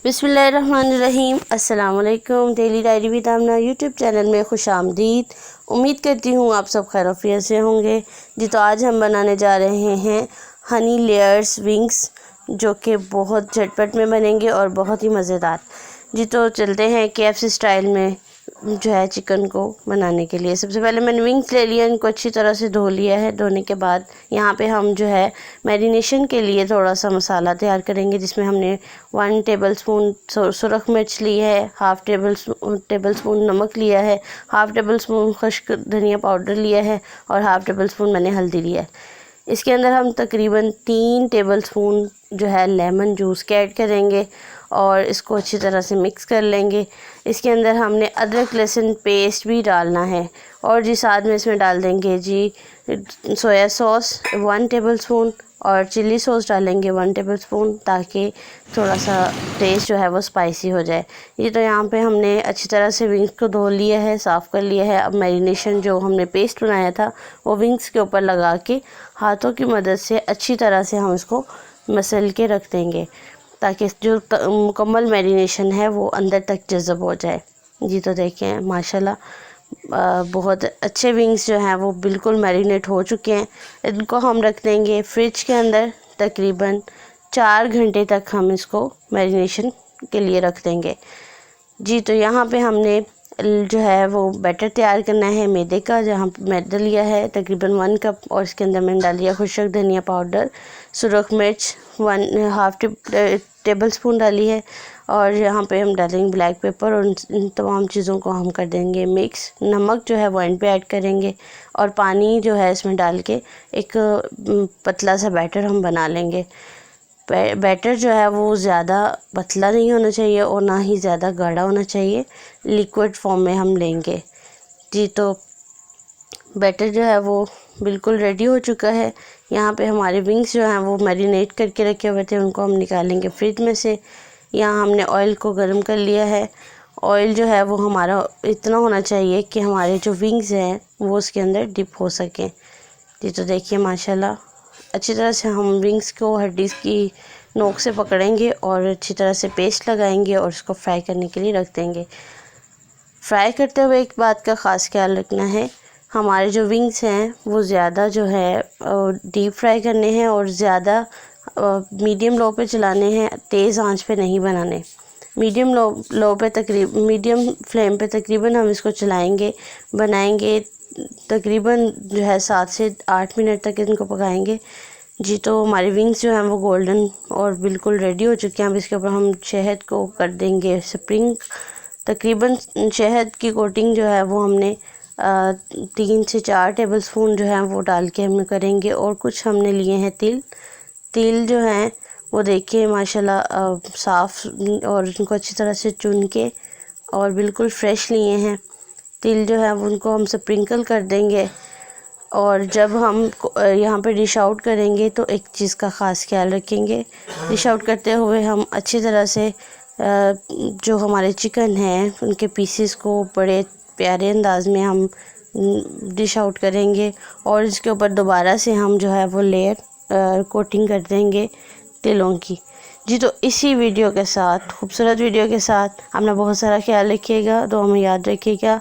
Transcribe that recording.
बिस्मिल्लाहिर्रहमानिर्रहीम। अस्सलाम वालेकुम। Daily diary with Amna YouTube channel में खुश आमदीद। उम्मीद करती हूँ आप सब खैरियत से होंगे जी। तो आज हम बनाने जा रहे हैं हनी लेयर्स विंग्स, जो कि बहुत झटपट में बनेंगे और बहुत ही मज़ेदार जी। तो चलते हैं KFC स्टाइल में जो है चिकन को बनाने के लिए। सबसे पहले मैंने विंग्स ले लिया, इनको अच्छी तरह से धो लिया है। धोने के बाद यहाँ पे हम जो है मैरिनेशन के लिए थोड़ा सा मसाला तैयार करेंगे, जिसमें हमने 1 टेबलस्पून सुरख मिर्च ली है, हाफ़ टेबलस्पून नमक लिया है, हाफ़ टेबलस्पून खुश्क धनिया पाउडर लिया है और हाफ़ टेबलस्पून मैंने हल्दी लिया है। इसके अंदर हम तकरीबन 3 टेबलस्पून जो है लेमन जूस के ऐड करेंगे और इसको अच्छी तरह से मिक्स कर लेंगे। इसके अंदर हमने अदरक लहसुन पेस्ट भी डालना है और जी साथ में इसमें डाल देंगे जी सोया सॉस 1 टेबलस्पून और चिल्ली सॉस डालेंगे 1 टेबलस्पून, ताकि थोड़ा सा टेस्ट जो है वो स्पाइसी हो जाए। ये तो यहाँ पे हमने अच्छी तरह से विंग्स को धो लिया है, साफ़ कर लिया है। अब मैरिनेशन जो हमने पेस्ट बनाया था वो विंग्स के ऊपर लगा के हाथों की मदद से अच्छी तरह से हम इसको मसल के रख देंगे, ताकि जो मुकम्मल मैरिनेशन है वो अंदर तक जज़ब हो जाए जी। तो देखें माशाल्लाह बहुत अच्छे विंग्स जो हैं वो बिल्कुल मैरिनेट हो चुके हैं। इनको हम रख देंगे फ्रिज के अंदर तकरीबन 4 घंटे तक हम इसको मैरिनेशन के लिए रख देंगे जी। तो यहाँ पे हमने जो है वो बैटर तैयार करना है मैदे का। जहाँ मैदा लिया है तकरीबन 1 कप और इसके अंदर मैंने डाल दिया खुश्क धनिया पाउडर, सुरख मिर्च 1.5 टेबलस्पून डाली है और यहाँ पे हम डालेंगे ब्लैक पेपर और इन तमाम चीज़ों को हम कर देंगे मिक्स। नमक जो है वो एंड पे ऐड करेंगे और पानी जो है इसमें डाल के एक पतला सा बैटर हम बना लेंगे। बैटर जो है वो ज़्यादा पतला नहीं होना चाहिए और ना ही ज़्यादा गाढ़ा होना चाहिए, लिक्विड फॉर्म में हम लेंगे जी। तो बैटर जो है वो बिल्कुल रेडी हो चुका है। यहाँ पे हमारे विंग्स जो हैं वो मैरिनेट करके रखे हुए थे, उनको हम निकालेंगे फ्रिज में से। यहाँ हमने ऑयल को गर्म कर लिया है। ऑयल जो है वो हमारा इतना होना चाहिए कि हमारे जो विंग्स हैं वो उसके अंदर डिप हो सकें जी। तो देखिए माशाल्लाह अच्छी तरह से हम विंग्स को हड्डी की नोक से पकड़ेंगे और अच्छी तरह से पेस्ट लगाएंगे और इसको फ्राई करने के लिए रख देंगे। फ्राई करते हुए एक बात का ख़ास ख्याल रखना है, हमारे जो विंग्स हैं वो ज़्यादा जो है डीप फ्राई करने हैं और ज़्यादा मीडियम लो पे चलाने हैं, तेज़ आंच पे नहीं बनाने। मीडियम फ्लेम पे तकरीबन हम इसको चलाएंगे, बनाएंगे तकरीबन जो है 7 से 8 मिनट तक इनको पकाएंगे जी। तो हमारे विंग्स जो हैं वो गोल्डन और बिल्कुल रेडी हो चुके हैं। अब इसके ऊपर हम शहद को कर देंगे स्प्रिंग। तकरीबन शहद की कोटिंग जो है वो हमने 3 से 4 टेबलस्पून जो है वो डाल के हम करेंगे। और कुछ हमने लिए हैं तिल जो हैं वो देखिए माशाल्लाह साफ़ और उनको अच्छी तरह से चुन के और बिल्कुल फ्रेश लिए हैं। तिल जो है उनको हम स्प्रिंकल कर देंगे और जब हम यहाँ पे डिश आउट करेंगे तो एक चीज़ का ख़ास ख्याल रखेंगे। डिश आउट करते हुए हम अच्छी तरह से जो हमारे चिकन हैं उनके पीसेस को बड़े प्यारे अंदाज में हम डिश आउट करेंगे और इसके ऊपर दोबारा से हम जो है वो लेयर कोटिंग कर देंगे तिलों की जी। तो इसी वीडियो के साथ, खूबसूरत वीडियो के साथ, अपना बहुत सारा ख्याल रखिएगा, दुआ में याद रखिएगा।